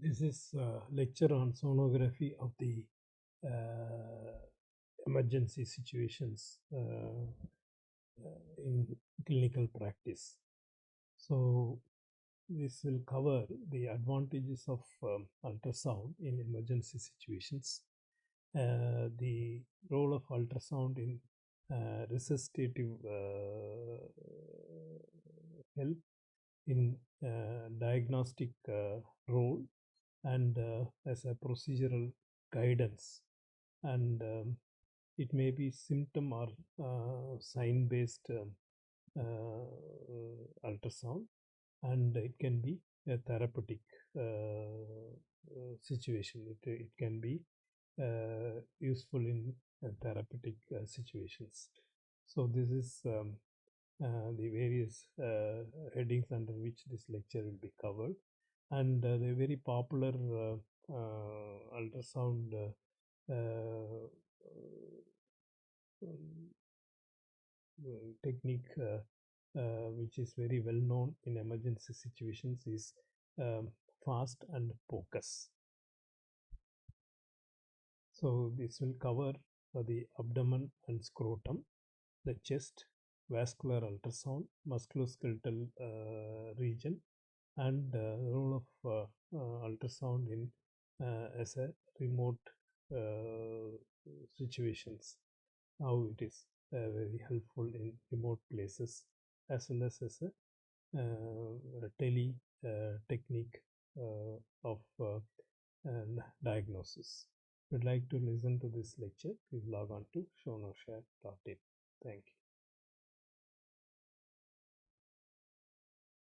This is a lecture on sonography of the uh, emergency situations in clinical practice. So this will cover the advantages of ultrasound in emergency situations, the role of ultrasound in resuscitative help, in diagnostic role, and as a procedural guidance, and it may be symptom or sign based ultrasound, and it can be a therapeutic situation. It can be useful in therapeutic situations. So this is the various headings under which this lecture will be covered, and the very popular ultrasound um, technique which is very well known in emergency situations is um, fast and focus. So this will cover the abdomen and scrotum, the chest, vascular ultrasound, musculoskeletal region, and role of ultrasound in as a remote uh, situations, how it is very helpful in remote places, as well as a tele technique of diagnosis. If you'd like to listen to this lecture, please log on to shownoshare.in. Thank you.